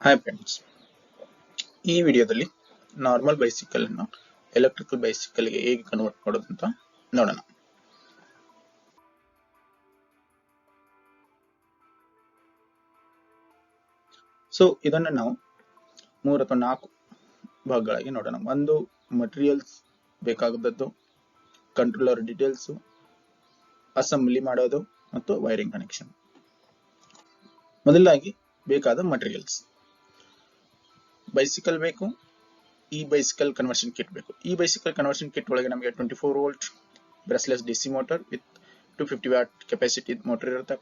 Hi friends, ಈ ವಿಡಿಯೋದಲ್ಲಿ normal bicycle ಅನ್ನು ಎಲೆಕ್ಟ್ರಿಕಲ್ ಬೈಸಿಕಲ್ ಗೆ ಹೇಗೆ ಕನ್ವರ್ಟ್ ಮಾಡೋದು ಅಂತ ನೋಡೋಣ. ಸೊ ಇದನ್ನು ನಾವು 3 ಅಥವಾ 4 ಭಾಗಗಳಾಗಿ ನೋಡೋಣ. ಒಂದು ಮಟೀರಿಯಲ್ಸ್ ಬೇಕಾಗದ್ದು, ಕಂಟ್ರೋಲರ್ ಡೀಟೇಲ್ಸ್, ಅಸೆಂಬ್ಲಿ ಮಾಡೋದು ಮತ್ತು ವೈರಿಂಗ್ ಕನೆಕ್ಷನ್. ಮೊದಲಾಗಿ ಬೇಕಾದ ಮಟೀರಿಯಲ್ಸ್. ಬೈಸಿಕಲ್ ಬೇಕು, ಈ ಬೈಸಿಕಲ್ ಕನ್ವರ್ಷನ್ ಕಿಟ್ ಬೇಕು. ಈ ಬೈಸಿಕಲ್ ಕನ್ವರ್ಷನ್ ಕಿಟ್ ಒಳಗೆ ನಮಗೆ 24 volt brushless DC motor with 250 watt capacity motor ಇರುತ್ತೆ,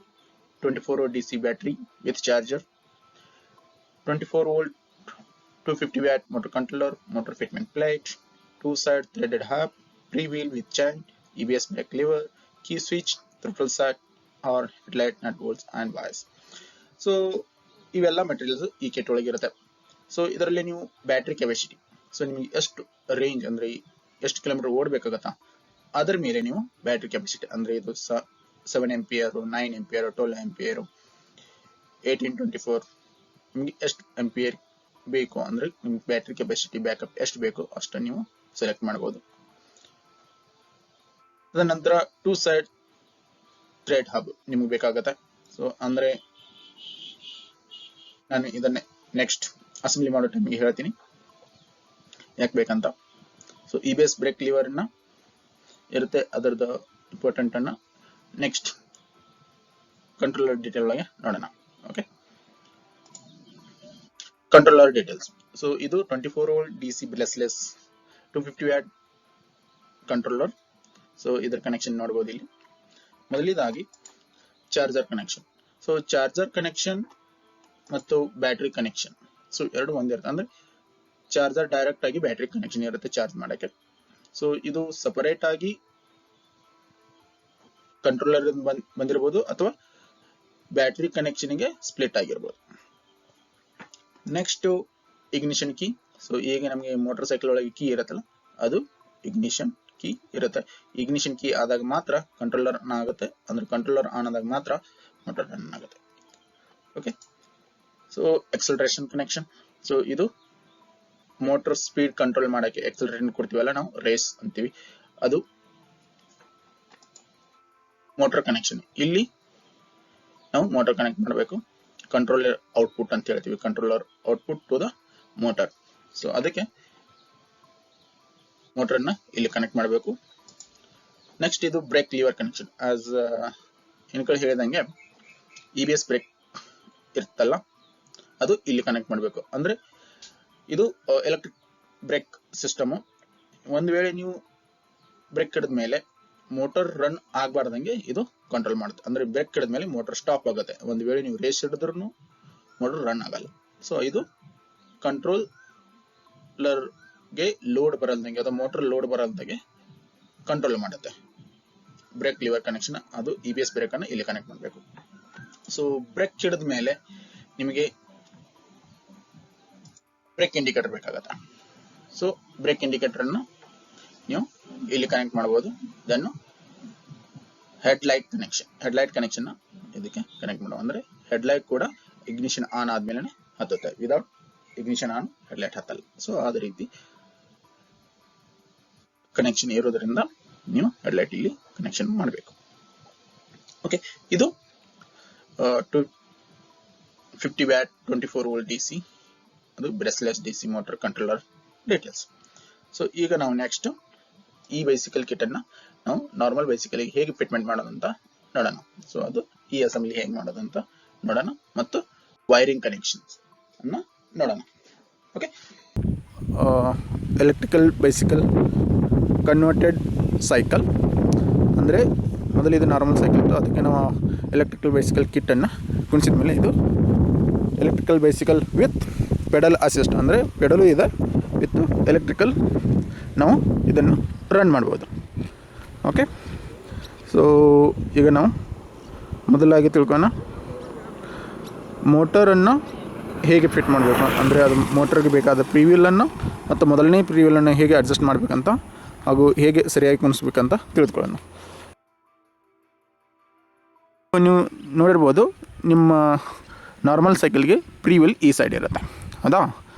24 volt DC battery with charger, 24 volt 250 watt motor controller, motor fitment plate, 2-side threaded hub, pre-wheel with chain, EBS brake lever, key switch, throttle set or headlight nut bolts and wires. So ಇವೆಲ್ಲ materials ಈ kit ಒಳಗೆ ಇರುತ್ತೆ. So ಇದರಲ್ಲಿ ನೀವು battery capacity, so ನಿಮಗೆ ಎಷ್ಟು range ಅಂದ್ರೆ ಎಷ್ಟು ಕಿಲೋಮೀಟರ್ ಓಡಬೇಕಾಗತ್ತಾ ಅದರ ಮೇಲೆ ನೀವು ಬ್ಯಾಟರಿ ಕೆಪಾಸಿಟಿ ಅಂದ್ರೆ ಇದು 7 ಎಂಪಿಯರ್, 9 ಎಂಪಿಯರ್, 12 ಎಂಪಿಯರ್, 1824 ನಿಮಗೆ ಎಷ್ಟು ಎಂಪಿಯರ್ ಬೇಕು ಅಂದ್ರೆ ನಿಮ್ಗೆ ಬ್ಯಾಟರಿ ಕೆಪಾಸಿಟಿ ಬ್ಯಾಕಪ್ ಎಷ್ಟು ಬೇಕು ಅಷ್ಟು ನೀವು ಸೆಲೆಕ್ಟ್ ಮಾಡಬಹುದು. ಅದರ ನಂತರ 2-side ಥ್ರೆಡ್ ಹಬ್ ನಿಮ್ಗೆ ಬೇಕಾಗತ್ತೆ. ಸೊ ಅಂದ್ರೆ ನಾನು ಇದನ್ನೇ ನೆಕ್ಸ್ಟ್ ಅಸೆಂಬ್ಲಿ ಮಾಡೋ ಟೈಮಿಗೆ ಹೇಳ್ತೀನಿ ಯಾಕೆ ಬೇಕಂತ. ಸೊ EBS ಬ್ರೇಕ್ ಲಿವರ್ ನ ಇರುತ್ತೆ, ಅದರದ ಇಂಪಾರ್ಟೆಂಟ್ ಅನ್ನ ನೆಕ್ಸ್ಟ್ ಕಂಟ್ರೋಲರ್ ಡೀಟೇಲ್ ಒಳಗೆ ನೋಡೋಣ. Okay, controller details. ಸೊ ಇದು 24 volt DC brushless 250 watt controller. So ಇದರ ಕನೆಕ್ಷನ್ ನೋಡಬಹುದು ಇಲ್ಲಿ. ಮೊದಲನೇದಾಗಿ charger connection. So charger connection ಮತ್ತು ಬ್ಯಾಟರಿ ಕನೆಕ್ಷನ್, ಸೊ ಎರಡು ಒಂದೇ ಇರುತ್ತೆ. ಅಂದ್ರೆ ಚಾರ್ಜರ್ ಡೈರೆಕ್ಟ್ ಆಗಿ ಬ್ಯಾಟರಿ ಕನೆಕ್ಷನ್ ಇರುತ್ತೆ ಚಾರ್ಜ್ ಮಾಡಕ್ಕೆ. ಸೊ ಇದು ಸಪರೇಟ್ ಆಗಿ ಕಂಟ್ರೋಲರ್ ಬಂದಿರಬಹುದು ಅಥವಾ ಬ್ಯಾಟರಿ ಕನೆಕ್ಷನ್ ಗೆ ಸ್ಪ್ಲಿಟ್ ಆಗಿರಬಹುದು. Next ignition key. ಸೊ ಈಗ ನಮಗೆ ಮೋಟಾರ್ ಸೈಕಲ್ ಒಳಗೆ ಕೀ ಇರುತ್ತಲ್ಲ, ಅದು ಇಗ್ನಿಷನ್ ಕೀ ಇರುತ್ತೆ. ಇಗ್ನಿಷನ್ ಕೀ ಆದಾಗ ಮಾತ್ರ ಕಂಟ್ರೋಲರ್ ಆನ್ ಆಗುತ್ತೆ, ಅಂದ್ರೆ ಕಂಟ್ರೋಲರ್ ಆನ್ ಆದಾಗ ಮಾತ್ರ ಮೋಟಾರ್ ರನ್ ಆಗುತ್ತೆ. Okay, so acceleration connection. So ಇದು ಮೋಟರ್ ಸ್ಪೀಡ್ ಕಂಟ್ರೋಲ್ ಮಾಡಕ್ಕೆ ಎಕ್ಸಲರೇಷನ್ ಕೊಡ್ತೀವಲ್ಲ ನಾವು, ರೇಸ್ ಅಂತೀವಿ, ಅದು ಮೋಟರ್ ಕನೆಕ್ಷನ್. ಇಲ್ಲಿ ನಾವು ಮೋಟರ್ ಕನೆಕ್ಟ್ ಮಾಡಬೇಕು, ಕಂಟ್ರೋಲರ್ ಔಟ್ಪುಟ್ ಅಂತ ಹೇಳ್ತೀವಿ, controller output to the motor. So ಅದಕ್ಕೆ ಮೋಟರ್ ನ ಇಲ್ಲಿ ಕನೆಕ್ಟ್ ಮಾಡಬೇಕು. ನೆಕ್ಸ್ಟ್ ಇದು ಬ್ರೇಕ್ ಲಿವರ್ ಕನೆಕ್ಷನ್. ಆಸ್ ಇನ್ಕಲ್ ಹೇಳಿದಂಗೆ EBS ಬ್ರೇಕ್ ಇರ್ತಲ್ಲ, ಅದು ಇಲ್ಲಿ ಕನೆಕ್ಟ್ ಮಾಡಬೇಕು. ಅಂದ್ರೆ ಇದು ಎಲೆಕ್ಟ್ರಿಕ್ ಬ್ರೇಕ್ ಸಿಸ್ಟಮ್. ಒಂದ್ ವೇಳೆ ನೀವು ಬ್ರೇಕ್ ಹಿಡಿದ ಮೇಲೆ ಮೋಟರ್ ರನ್ ಆಗಬಾರ್ದಂಗೆ ಇದು ಕಂಟ್ರೋಲ್ ಮಾಡುತ್ತೆ. ಅಂದ್ರೆ ಬ್ರೇಕ್ ಹಿಡಿದ ಮೇಲೆ ಮೋಟರ್ ಸ್ಟಾಪ್ ಆಗುತ್ತೆ. ಒಂದ್ ವೇಳೆ ನೀವು ರೇಸ್ ಹಿಡಿದ್ರೂ ಮೋಟರ್ ರನ್ ಆಗಲ್ಲ. ಸೊ ಇದು ಕಂಟ್ರೋಲರ್ ಗೆ ಲೋಡ್ ಬರಲ್ದಂಗೆ ಅಥವಾ ಮೋಟರ್ ಲೋಡ್ ಬರಲ್ದಂಗೆ ಕಂಟ್ರೋಲ್ ಮಾಡುತ್ತೆ. ಬ್ರೇಕ್ ಲಿವರ್ ಕನೆಕ್ಷನ್, ಅದು EBS ಬ್ರೇಕ್ ಅನ್ನು ಇಲ್ಲಿ ಕನೆಕ್ಟ್ ಮಾಡಬೇಕು. ಸೊ ಬ್ರೇಕ್ ಹಿಡಿದ ಮೇಲೆ ನಿಮಗೆ ಬ್ರೇಕ್ ಇಂಡಿಕೇಟರ್ ಬೇಕಾಗತ್ತೆ. ಸೊ ಬ್ರೇಕ್ ಇಂಡಿಕೇಟರ್ ಅನ್ನು ನೀವು ಇಲ್ಲಿ ಕನೆಕ್ಟ್ ಮಾಡಬಹುದು. Then headlight connection. Headlight connection ಇದಕ್ಕೆ ಕನೆಕ್ಟ್ ಮಾಡುವ, ಅಂದ್ರೆ ಹೆಡ್ಲೈಟ್ ಕೂಡ ಇಗ್ನಿಷನ್ ಆನ್ ಆದ್ಮೇಲೆ ಹತ್ತುತ್ತೆ. ವಿದೌಟ್ ಇಗ್ನಿಷನ್ ಆನ್ ಹೆಡ್ಲೈಟ್ ಹತ್ತಲ್ಲ. ಸೊ ಅದೇ ರೀತಿ ಕನೆಕ್ಷನ್ ಇರೋದ್ರಿಂದ ನೀವು ಹೆಡ್ಲೈಟ್ ಇಲ್ಲಿ ಕನೆಕ್ಷನ್ ಮಾಡಬೇಕು. ಓಕೆ, ಇದು 250 ವ್ಯಾಟ್ 24 ವೋಲ್ಟ್ ಡಿಸಿ, ಅದು brushless DC motor controller details. So ಈಗ ನಾವು ನೆಕ್ಸ್ಟ್ ಈ ಬೈಸಿಕಲ್ ಕಿಟ್ ಅನ್ನ ನಾವು ನಾರ್ಮಲ್ ಬೈಸಿಕಲ್ ಹೇಗೆ ಫಿಟ್ಮೆಂಟ್ ಮಾಡೋದಂತ ನೋಡೋಣ. ಸೊ ಅದು ಈ ಅಸೆಂಬ್ಲಿ ಹೇಗೆ ಮಾಡೋದಂತ ನೋಡೋಣ ಮತ್ತು ವೈರಿಂಗ್ ಕನೆಕ್ಷನ್ಸ್ ಅನ್ನ ನೋಡೋಣ. Okay, electrical bicycle converted cycle ಅಂದರೆ ಮೊದಲು ಇದು ನಾರ್ಮಲ್ ಸೈಕಲ್ ಇತ್ತು, ಅದಕ್ಕೆ ನಾವು ಎಲೆಕ್ಟ್ರಿಕಲ್ ಬೈಸಿಕಲ್ ಕಿಟ್ ಅನ್ನು ಕುಣಿಸಿದ ಮೇಲೆ ಇದು electrical bicycle with pedal assist, ಅಂದರೆ ಪೆಡಲು ಇದೆ ವಿತ್ ಎಲೆಕ್ಟ್ರಿಕಲ್, ನಾವು ಇದನ್ನು ರನ್ ಮಾಡ್ಬೋದು. ಓಕೆ, ಸೊ ಈಗ ನಾವು ಮೊದಲಾಗಿ ತಿಳ್ಕೊಳ್ಳೋಣ ಮೋಟರನ್ನು ಹೇಗೆ ಫಿಟ್ ಮಾಡಬೇಕು, ಅಂದರೆ ಅದು ಮೋಟರ್ಗೆ ಬೇಕಾದ ಪ್ರೀವೀಲನ್ನು ಮತ್ತು ಮೊದಲನೇ ಪ್ರೀವೀಲನ್ನು ಹೇಗೆ ಅಡ್ಜಸ್ಟ್ ಮಾಡಬೇಕಂತ ಹಾಗೂ ಹೇಗೆ ಸರಿಯಾಗಿ ಕುಣಿಸ್ಬೇಕಂತ ತಿಳಿದುಕೊಳ್ಳೋಣ. ನೀವು ನೋಡಿರ್ಬೋದು, ನಿಮ್ಮ ನಾರ್ಮಲ್ ಸೈಕಲ್ಗೆ ಪ್ರೀ ವೀಲ್ ಈ ಸೈಡ್ ಇರುತ್ತೆ, ಹೌದಾ?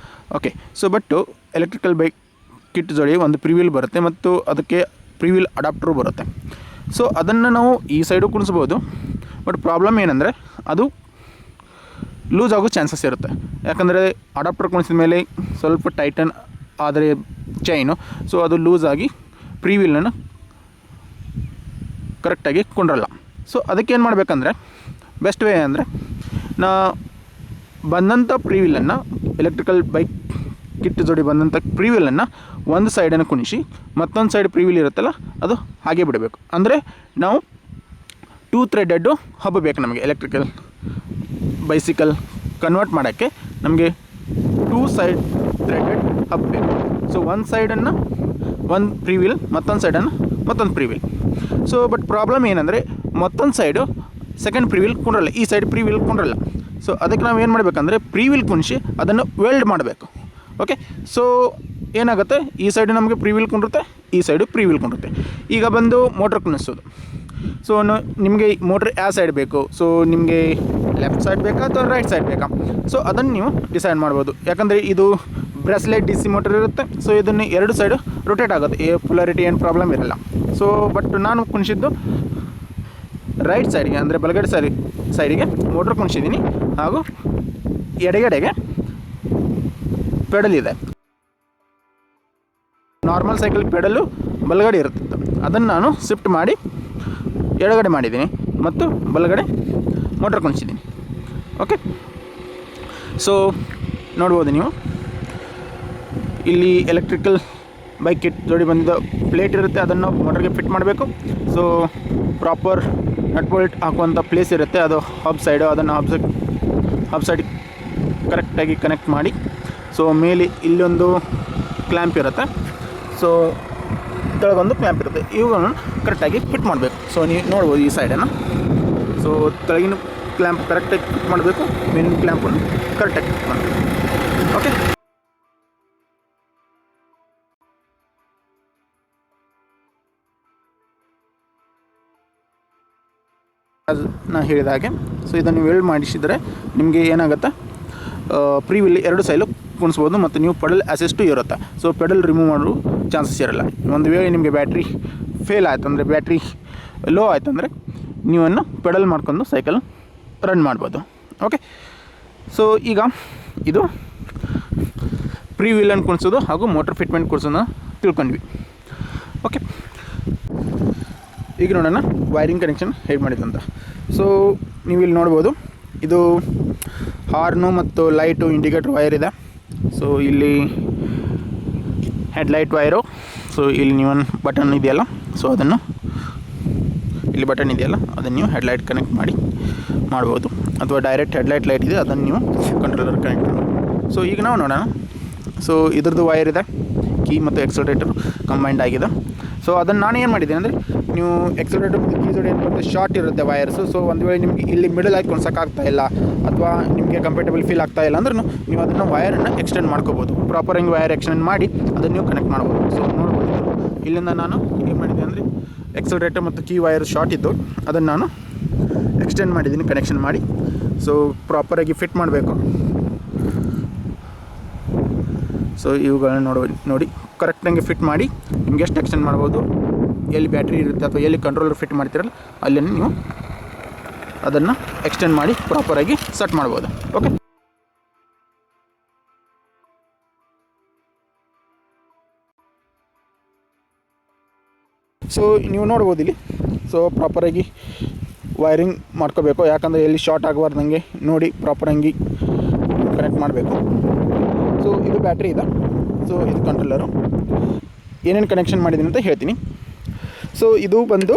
Okay. So but electrical bike kit ಜೋಡಿ ಒಂದು ಪ್ರೀ ವೀಲ್ ಬರುತ್ತೆ ಮತ್ತು ಅದಕ್ಕೆ ಪ್ರೀ ವೀಲ್ ಅಡಾಪ್ಟರು ಬರುತ್ತೆ. ಸೊ ಅದನ್ನು ನಾವು ಈ ಸೈಡು ಕುಣಿಸ್ಬೋದು. ಬಟ್ ಪ್ರಾಬ್ಲಮ್ ಏನಂದರೆ ಅದು ಲೂಸ್ ಆಗೋ ಚಾನ್ಸಸ್ ಇರುತ್ತೆ. ಯಾಕಂದರೆ ಅಡಾಪ್ಟರ್ ಕುಣಿಸಿದ ಮೇಲೆ ಸ್ವಲ್ಪ ಟೈಟನ್ ಆದರೆ ಚೈನು, ಸೊ ಅದು ಲೂಸ್ ಆಗಿ ಪ್ರೀ ವೀಲನ್ನು ಕರೆಕ್ಟಾಗಿ ಕೊಂಡ್ರಲ್ಲ. ಸೊ ಅದಕ್ಕೆ ಏನು ಮಾಡಬೇಕಂದ್ರೆ ಬೆಸ್ಟ್ ವೇ ಅಂದರೆ ಬಂದಂಥ ಪ್ರೀ ವೀಲನ್ನು ಎಲೆಕ್ಟ್ರಿಕಲ್ ಬೈಕ್ ಕಿಟ್ ಜೋಡಿ ಬಂದಂಥ ಪ್ರೀ ವೀಲನ್ನು ಒಂದು ಸೈಡನ್ನು ಕುಣಿಸಿ ಮತ್ತೊಂದು ಸೈಡ್ ಪ್ರೀ ವೀಲ್ ಇರುತ್ತಲ್ಲ ಅದು ಹಾಗೆ ಬಿಡಬೇಕು. ಅಂದರೆ ನಾವು 2 ಥ್ರೆಡೆಡ್ಡು ಹಬ್ ಬೇಕು ನಮಗೆ. ಎಲೆಕ್ಟ್ರಿಕಲ್ ಬೈಸಿಕಲ್ ಕನ್ವರ್ಟ್ ಮಾಡೋಕ್ಕೆ ನಮಗೆ 2 ಸೈಡ್ ಥ್ರೆಡೆಡ್ ಹಬ್ ಬೇಕು. ಸೊ ಒಂದು ಸೈಡನ್ನು ಒಂದು ಪ್ರೀ ವೀಲ್, ಮತ್ತೊಂದು ಸೈಡನ್ನು ಮತ್ತೊಂದು free wheel. So but problem ಏನಂದರೆ ಮತ್ತೊಂದು ಸೈಡು ಸೆಕೆಂಡ್ ಪ್ರೀ ವೀಲ್ ಕೊಂಡ್ರಲ್ಲ, ಈ ಸೈಡ್ ಪ್ರೀ ವೀಲ್ ಕೊಂಡ್ರಲ್ಲ. ಸೊ ಅದಕ್ಕೆ ನಾವು ಏನು ಮಾಡಬೇಕಂದ್ರೆ ಪ್ರೀ ವೀಲ್ ಕುಣಿಸಿ ಅದನ್ನು ವೆಲ್ಡ್ ಮಾಡಬೇಕು. ಓಕೆ. ಸೊ ಏನಾಗುತ್ತೆ, ಈ ಸೈಡು ನಮಗೆ ಪ್ರೀ ವೀಲ್ ಕೊಂಡಿರುತ್ತೆ, ಈ ಸೈಡು ಪ್ರೀ ವೀಲ್ ಕೊಂಡಿರುತ್ತೆ. ಈಗ ಬಂದು ಮೋಟ್ರ್ ಕುಣಿಸೋದು. ಸೊ ನಿಮಗೆ ಮೋಟ್ರ್ ಯಾವ ಸೈಡ್ ಬೇಕು, ಸೊ ನಿಮಗೆ ಲೆಫ್ಟ್ ಸೈಡ್ ಬೇಕಾ ಅಥವಾ ರೈಟ್ ಸೈಡ್ ಬೇಕಾ, ಸೊ ಅದನ್ನು ನೀವು ಡಿಸೈಡ್ ಮಾಡ್ಬೋದು. ಯಾಕಂದರೆ ಇದು ಬ್ರೆಸ್ಲೆಟ್ DC ಮೋಟರ್ ಇರುತ್ತೆ. ಸೊ ಇದನ್ನು 2 ಸೈಡು ರೊಟೇಟ್ ಆಗುತ್ತೆ, ಪೊಲಾರಿಟಿ ಏನು ಪ್ರಾಬ್ಲಮ್ ಇರಲ್ಲ. ಸೊ ಬಟ್ ನಾನು ಕುಣಿಸಿದ್ದು ರೈಟ್ ಸೈಡ್ಗೆ, ಅಂದರೆ ಬಲಗಡೆ ಸೈಡಿಗೆ ಮೋಟ್ರ್ ಕುಣಿಸಿದ್ದೀನಿ, ಹಾಗೂ ಎಡಗಡೆಗೆ ಪೆಡಲ್ ಇದೆ. ನಾರ್ಮಲ್ ಸೈಕಲ್ ಪೆಡಲು ಬಲಗಡೆ ಇರುತ್ತಿತ್ತು, ಅದನ್ನು ನಾನು ಶಿಫ್ಟ್ ಮಾಡಿ ಎಡಗಡೆ ಮಾಡಿದ್ದೀನಿ ಮತ್ತು ಬಲಗಡೆ ಮೋಟ್ರ್ ಕುಣಿಸಿದ್ದೀನಿ. ಓಕೆ. ಸೊ ನೋಡ್ಬೋದು ನೀವು ಇಲ್ಲಿ ಎಲೆಕ್ಟ್ರಿಕಲ್ ಬೈಕ್ ಕಿಟ್ ಜೋಡಿ ಬಂದಿದ್ದ ಪ್ಲೇಟ್ ಇರುತ್ತೆ, ಅದನ್ನು ಮೋಟ್ರಿಗೆ ಫಿಟ್ ಮಾಡಬೇಕು. ಸೊ ಪ್ರಾಪರ್ ನಟ್ ಬೋಲ್ಟ್ ಹಾಕುವಂಥ ಪ್ಲೇಸ್ ಇರುತ್ತೆ, ಅದು ಹಬ್ ಸೈಡು, ಅದನ್ನು ಹಬ್ ಸೈಡ್ ಕರೆಕ್ಟಾಗಿ ಕನೆಕ್ಟ್ ಮಾಡಿ. ಸೊ ಮೇಲೆ ಇಲ್ಲೊಂದು ಕ್ಲ್ಯಾಂಪ್ ಇರುತ್ತೆ, ಸೊ ಕೆಳಗೊಂದು ಕ್ಲ್ಯಾಂಪ್ ಇರುತ್ತೆ, ಇವುಗಳನ್ನು ಕರೆಕ್ಟಾಗಿ ಫಿಟ್ ಮಾಡಬೇಕು. ಸೊ ನೀವು ನೋಡ್ಬೋದು ಈ ಸೈಡನ್ನು. ಸೊ ಕೆಳಗಿನ ಕ್ಲ್ಯಾಂಪ್ ಕರೆಕ್ಟಾಗಿ ಫಿಟ್ ಮಾಡಬೇಕು, ಮೇಲಿನ ಕ್ಲ್ಯಾಂಪನ್ನು ಕರೆಕ್ಟಾಗಿ ಫಿಟ್ ಮಾಡಬೇಕು. ಓಕೆ. ನಾನು ಹೇಳಿದ ಹಾಗೆ ಸೊ ಇದನ್ನು ವೆಲ್ಡ್ ಮಾಡಿಸಿದರೆ ನಿಮಗೆ ಏನಾಗುತ್ತೆ, ಪ್ರೀ ವೀಲ್ 2 ಸೈಲು ಕುಣಿಸ್ಬೋದು ಮತ್ತು ನೀವು ಪೆಡಲ್ ಅಸಿಸ್ಟು ಇರುತ್ತೆ. ಸೊ ಪೆಡಲ್ ರಿಮೂವ್ ಮಾಡೋ ಚಾನ್ಸಸ್ ಇರಲ್ಲ. ಒಂದು ವೇಳೆ ನಿಮಗೆ ಬ್ಯಾಟ್ರಿ ಫೇಲ್ ಆಯ್ತು ಅಂದರೆ, ಬ್ಯಾಟ್ರಿ ಲೋ ಆಯ್ತು ಅಂದರೆ ನೀವನ್ನು ಪೆಡಲ್ ಮಾಡ್ಕೊಂಡು ಸೈಕಲ್ ರನ್ ಮಾಡ್ಬೋದು. ಓಕೆ. ಸೊ ಈಗ ಇದು ಪ್ರೀ ವೀಲನ್ನು ಕುಣಿಸೋದು ಹಾಗೂ ಮೋಟರ್ ಫಿಟ್ಮೆಂಟ್ ಕುಣಿಸೋದನ್ನ ತಿಳ್ಕೊಂಡ್ವಿ. ಓಕೆ. ಈಗ ನೋಡೋಣ ವೈರಿಂಗ್ ಕನೆಕ್ಷನ್ ಹೇಗೆ ಮಾಡಿದಂತ. ಸೊ ನೀವು ಇಲ್ಲಿ ನೋಡ್ಬೋದು, ಇದು ಹಾರ್ನು ಮತ್ತು ಲೈಟು ಇಂಡಿಕೇಟರ್ ವೈರ್ ಇದೆ. ಸೊ ಇಲ್ಲಿ ಹೆಡ್ಲೈಟ್ ವೈರು. ಸೊ ಇಲ್ಲಿ ನೀವೊಂದು ಬಟನ್ ಇದೆಯಲ್ಲ, ಸೊ ಅದನ್ನು ಇಲ್ಲಿ ಬಟನ್ ಇದೆಯಲ್ಲ ಅದನ್ನು ನೀವು ಹೆಡ್ಲೈಟ್ ಕನೆಕ್ಟ್ ಮಾಡ್ಬೋದು, ಅಥವಾ ಡೈರೆಕ್ಟ್ ಹೆಡ್ಲೈಟ್ ಲೈಟ್ ಇದೆ ಅದನ್ನು ನೀವು ಕಂಟ್ರೋಲರ್ ಕನೆಕ್ಟ್ ಮಾಡ್ಬೋದು. ಸೊ ಈಗ ನಾವು ನೋಡೋಣ. ಸೊ ಇದ್ರದ್ದು ವೈರ್ ಇದೆ, ಕೀ ಮತ್ತು ಎಕ್ಸಲರೇಟರ್ ಕಂಬೈಂಡ್ ಆಗಿದೆ. ಸೊ ಅದನ್ನು ನಾನು ಏನು ಮಾಡಿದ್ದೀನಿ ಅಂದರೆ, ನೀವು ಎಕ್ಸಲರೇಟರ್ ಮತ್ತು ಕೀ ಜೋಡಿ ಏನು ಬರುತ್ತೆ, ಶಾರ್ಟ್ ಇರುತ್ತೆ ವೈರ್ಸು. ಸೊ ಒಂದು ವೇಳೆ ನಿಮಗೆ ಇಲ್ಲಿ ಮಿಡಲ್ ಆಗಿ ಕೊಡ್ಸೋಕ್ಕಾಗ್ತಾ ಇಲ್ಲ ಅಥವಾ ನಿಮಗೆ ಕಂಫರ್ಟೇಬಲ್ ಫೀಲ್ ಆಗ್ತಾ ಇಲ್ಲ ಅಂದ್ರೂ ನೀವು ಅದನ್ನು ವೈರನ್ನು ಎಕ್ಸ್ಟೆಂಡ್ ಮಾಡ್ಕೋಬೋದು. ಪ್ರಾಪರಾಗಿ ವೈರ್ ಎಕ್ಸ್ಟೆಂಡ್ ಮಾಡಿ ಅದನ್ನು ನೀವು ಕನೆಕ್ಟ್ ಮಾಡ್ಬೋದು. ಸೊ ನೋಡ್ಬೋದು, ಇಲ್ಲಿಂದ ನಾನು ಏನು ಮಾಡಿದ್ದೆ ಅಂದರೆ ಎಕ್ಸಲರೇಟರ್ ಮತ್ತು ಕೀ ವೈರ್ ಶಾರ್ಟ್ ಇದ್ದು ಅದನ್ನು ನಾನು ಎಕ್ಸ್ಟೆಂಡ್ ಮಾಡಿದ್ದೀನಿ ಕನೆಕ್ಷನ್ ಮಾಡಿ. ಸೊ ಪ್ರಾಪರಾಗಿ ಫಿಟ್ ಮಾಡಬೇಕು. ಸೊ ಇವುಗಳನ್ನ ನೋಡಿ ಕರೆಕ್ಟಾಗಿ ಫಿಟ್ ಮಾಡಿ ನಿಮ್ಗೆ ಎಷ್ಟು ಎಕ್ಸ್ಟೆಂಡ್ ಮಾಡ್ಬೋದು, ಎಲ್ಲಿ ಬ್ಯಾಟ್ರಿ ಇರುತ್ತೆ ಅಥವಾ ಎಲ್ಲಿ ಕಂಟ್ರೋಲರ್ ಫಿಟ್ ಮಾಡ್ತೀರಲ್ಲ ಅಲ್ಲಿ ನೀವು ಅದನ್ನು ಎಕ್ಸ್ಟೆಂಡ್ ಮಾಡಿ ಪ್ರಾಪರಾಗಿ ಸೆಟ್ ಮಾಡ್ಬೋದು. ಓಕೆ. ಸೊ ನೀವು ನೋಡ್ಬೋದು ಇಲ್ಲಿ. ಸೊ ಪ್ರಾಪರಾಗಿ ವೈರಿಂಗ್ ಮಾಡ್ಕೋಬೇಕು, ಯಾಕಂದರೆ ಎಲ್ಲಿ ಶಾರ್ಟ್ ಆಗಬಾರ್ದಂಗೆ ನೋಡಿ ಪ್ರಾಪರಾಗಿ ಕನೆಕ್ಟ್ ಮಾಡಬೇಕು. ಸೊ ಇದು ಬ್ಯಾಟ್ರಿ ಇದೆ, ಸೊ ಇದು ಕಂಟ್ರೋಲರು. ಏನೇನು ಕನೆಕ್ಷನ್ ಮಾಡಿದ್ದೀನಿ ಅಂತ ಹೇಳ್ತೀನಿ. ಸೊ ಇದು ಬಂದು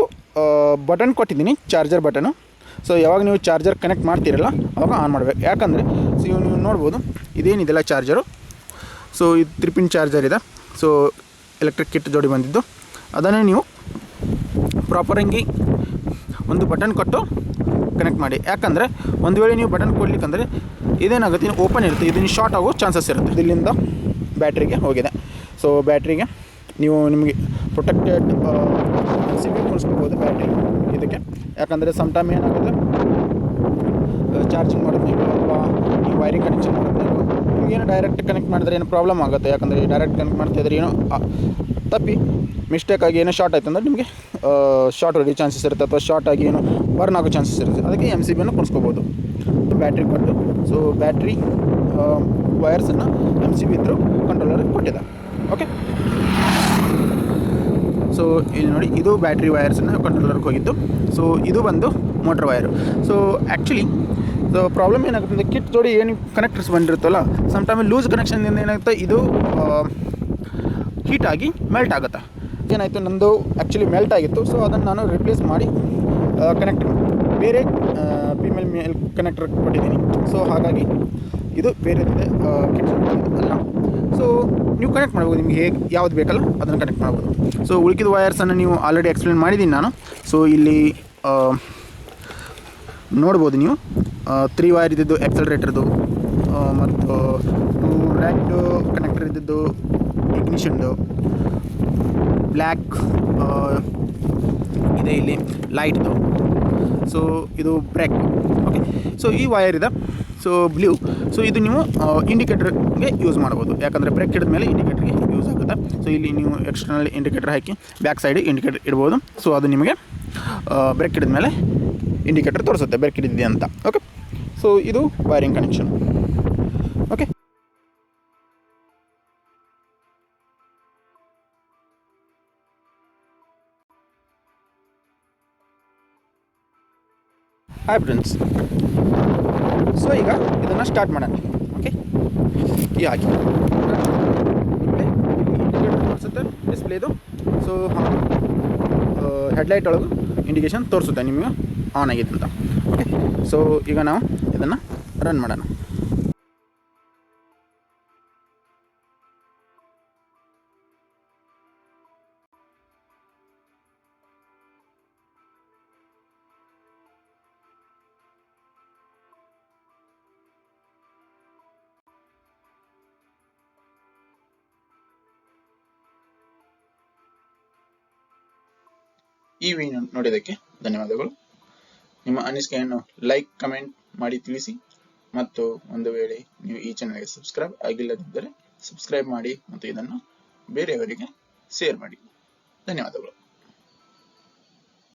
ಬಟನ್ ಕೊಟ್ಟಿದ್ದೀನಿ, ಚಾರ್ಜರ್ ಬಟನು. ಸೊ ಯಾವಾಗ ನೀವು ಚಾರ್ಜರ್ ಕನೆಕ್ಟ್ ಮಾಡ್ತೀರಲ್ಲ ಅವಾಗ ಆನ್ ಮಾಡಬೇಕು. ಯಾಕಂದರೆ ಸೊ ನೀವು ನೋಡ್ಬೋದು ಇದೇನಿದೆಲ್ಲ ಚಾರ್ಜರು. ಸೊ ಇದು 3 ಪಿನ್ ಚಾರ್ಜರ್ ಇದೆ. ಸೊ ಎಲೆಕ್ಟ್ರಿಕ್ ಕಿಟ್ ಜೋಡಿ ಬಂದಿದ್ದು ಅದನ್ನೇ ನೀವು ಪ್ರಾಪರಾಗಿ ಒಂದು ಬಟನ್ ಕೊಟ್ಟು ಕನೆಕ್ಟ್ ಮಾಡಿ. ಯಾಕಂದರೆ ಒಂದು ವೇಳೆ ನೀವು ಬಟನ್ ಕೊಡ್ಲಿಕ್ಕಂದರೆ ಇದೇನಾಗುತ್ತೆ, ಓಪನ್ ಇರುತ್ತೆ, ಇದನ್ನು ಶಾರ್ಟ್ ಆಗೋ ಚಾನ್ಸಸ್ ಇರುತ್ತೆ. ಇಲ್ಲಿಂದ ಬ್ಯಾಟ್ರಿಗೆ ಹೋಗಿದೆ. ಸೊ ಬ್ಯಾಟ್ರಿಗೆ ನೀವು ನಿಮಗೆ ಪ್ರೊಟೆಕ್ಟೆಡ್ ಸಿಬಿ ಕುಣಿಸ್ಕೋಬೋದು ಬ್ಯಾಟ್ರಿ ಇದಕ್ಕೆ. ಯಾಕಂದರೆ ಸಮ್ ಟೈಮ್ ಏನಾಗುತ್ತೆ ಚಾರ್ಜಿಂಗ್ ಮಾಡೋದು ನೀವು ಅಥವಾ ನೀವು ವೈರಿಂಗ್ ಕನೆಕ್ಷನ್ ಮಾಡೋದು ನೀವು ನಿಮಗೇನು ಡೈರೆಕ್ಟ್ ಕನೆಕ್ಟ್ ಮಾಡಿದ್ರೆ ಏನು ಪ್ರಾಬ್ಲಮ್ ಆಗುತ್ತೆ. ಯಾಕಂದರೆ ಡೈರೆಕ್ಟ್ ಕನೆಕ್ಟ್ ಮಾಡ್ತಾಯಿದ್ರೆ ಏನೋ ತಪ್ಪಿ ಮಿಸ್ಟೇಕಾಗಿ ಏನೋ ಶಾರ್ಟ್ ಆಯ್ತು ಅಂದರೆ ನಿಮಗೆ ಶಾರ್ಟ್ ಹೊಡೆಯೋ ಚಾನ್ಸಸ್ ಇರುತ್ತೆ ಅಥವಾ ಶಾರ್ಟ್ ಆಗಿ ಏನೋ ಬರ್ನ್ ಆಗೋ ಚಾನ್ಸಸ್ ಇರುತ್ತೆ. ಅದಕ್ಕೆ MCBಯನ್ನು ಕೊಡಿಸ್ಕೋಬೋದು. ಬ್ಯಾಟ್ರಿ ಕೊಟ್ಟು ಸೊ ಬ್ಯಾಟ್ರಿ ವೈರ್ಸನ್ನು MCB ಇದ್ದರೂ ಕಂಟ್ರೋಲರ್ ಕೊಟ್ಟಿದೆ. ಓಕೆ, ಸೊ ಇಲ್ಲಿ ನೋಡಿ, ಇದು ಬ್ಯಾಟ್ರಿ ವೈರ್ಸನ್ನು ಕಂಟ್ರೋಲರ್ಗೆ ಹೋಗಿದ್ದು. ಸೊ ಇದು ಬಂದು motor wire. So actually so problem ಏನಾಗುತ್ತೆ ಅಂದರೆ ಕಿಟ್ ಜೋಡಿ ಏನು ಕನೆಕ್ಟರ್ಸ್ ಬಂದಿರುತ್ತಲ್ಲ, ಸಮ್ ಟೈಮ್ ಲೂಸ್ ಕನೆಕ್ಷನ್ನಿಂದ ಏನಾಗುತ್ತೆ, ಇದು ಹೀಟಾಗಿ ಮೆಲ್ಟ್ ಆಗುತ್ತೆ. ಏನಾಯಿತು, ನಂದು ಆ್ಯಕ್ಚುಲಿ ಮೆಲ್ಟ್ ಆಗಿತ್ತು. ಸೊ ಅದನ್ನು ನಾನು ರಿಪ್ಲೇಸ್ ಮಾಡಿ ಕನೆಕ್ಟರ್ ಬೇರೆ ಫೀಮೇಲ್ ಮೇಲ್ ಕನೆಕ್ಟರ್ ಕೊಟ್ಟಿದ್ದೀನಿ. ಸೊ ಹಾಗಾಗಿ ಇದು ಬೇರೆ ಕಿಟ್ ಅಲ್ಲ. ಸೊ ನೀವು ಕನೆಕ್ಟ್ ಮಾಡ್ಬೋದು, ನಿಮಗೆ ಹೇಗೆ ಯಾವ್ದು ಬೇಕಲ್ಲ ಅದನ್ನು ಕನೆಕ್ಟ್ ಮಾಡ್ಬೋದು. ಸೊ ಉಳಿಕಿದ ವೈರ್ಸನ್ನು ನೀವು ಆಲ್ರೆಡಿ ಎಕ್ಸ್ಪ್ಲೇನ್ ಮಾಡಿದ್ದೀನಿ ನಾನು. ಸೊ ಇಲ್ಲಿ ನೋಡ್ಬೋದು ನೀವು 3 ವೈರ್ ಇದ್ದಿದ್ದು ಎಕ್ಸಲರೇಟರ್ದು, ಮತ್ತು 2 ರೆಡ್ ಕನೆಕ್ಟರ್ ಇದ್ದಿದ್ದು ಇಗ್ನಿಷನ್ದು, ಬ್ಲ್ಯಾಕ್ ಇದೆ ಇಲ್ಲಿ ಲೈಟ್ದು. ಸೊ ಇದು ಬ್ರೇಕ್. ಓಕೆ, ಸೊ ಈ ವೈರ್ ಇದೆ. ಸೊ ಬ್ಲೂ, ಸೊ ಇದು ನೀವು ಇಂಡಿಕೇಟರ್ಗೆ ಯೂಸ್ ಮಾಡ್ಬೋದು. ಯಾಕಂದರೆ ಬ್ರೇಕ್ ಹಿಡಿದ ಮೇಲೆ ಇಂಡಿಕೇಟರ್ಗೆ ಯೂಸ್ ಆಗುತ್ತೆ. ಸೊ ಇಲ್ಲಿ ನೀವು ಎಕ್ಸ್ಟರ್ನಲ್ ಇಂಡಿಕೇಟರ್ ಹಾಕಿ ಬ್ಯಾಕ್ ಸೈಡ್ ಇಂಡಿಕೇಟರ್ ಇಡ್ಬೋದು. ಸೊ ಅದು ನಿಮಗೆ ಬ್ರೇಕ್ ಹಿಡಿದ ಮೇಲೆ ಇಂಡಿಕೇಟರ್ ತೋರಿಸುತ್ತೆ ಬ್ರೇಕ್ ಹಿಡಿದಿದೆ ಅಂತ. ಓಕೆ, ಸೊ ಇದು wiring connection. Okay, hi friends. So ಈಗ ಇದನ್ನು ಸ್ಟಾರ್ಟ್ ಮಾಡೋಣ. ಓಕೆ, ಈ ಹಾಕಿ ಇಂಡಿಕೇಟರ್ ತೋರಿಸುತ್ತೆ ಡಿಸ್ಪ್ಲೇದು. ಸೊ ಹೆಡ್ಲೈಟ್ ಒಳಗೆ ಇಂಡಿಕೇಶನ್ ತೋರಿಸುತ್ತೆ ನಿಮಗೆ ಆನ್ ಆಗಿದೆ ಅಂತ. ಓಕೆ, ಸೊ ಈಗ ನಾವು ಇದನ್ನು ರನ್ ಮಾಡೋಣ. ಈ ವಿಡಿಯೋ ನೋಡಿದ್ದಕ್ಕೆ ಧನ್ಯವಾದಗಳು. ನಿಮ್ಮ ಅನಿಸಿಕೆಯನ್ನು ಲೈಕ್, ಕಮೆಂಟ್ ಮಾಡಿ ತಿಳಿಸಿ. ಮತ್ತು ಒಂದು ವೇಳೆ ನೀವು ಈ ಚಾನಲ್ಗೆ ಸಬ್ಸ್ಕ್ರೈಬ್ ಆಗಿಲ್ಲದಿದ್ದರೆ ಸಬ್ಸ್ಕ್ರೈಬ್ ಮಾಡಿ ಮತ್ತು ಇದನ್ನು ಬೇರೆಯವರಿಗೆ ಶೇರ್ ಮಾಡಿ. ಧನ್ಯವಾದಗಳು.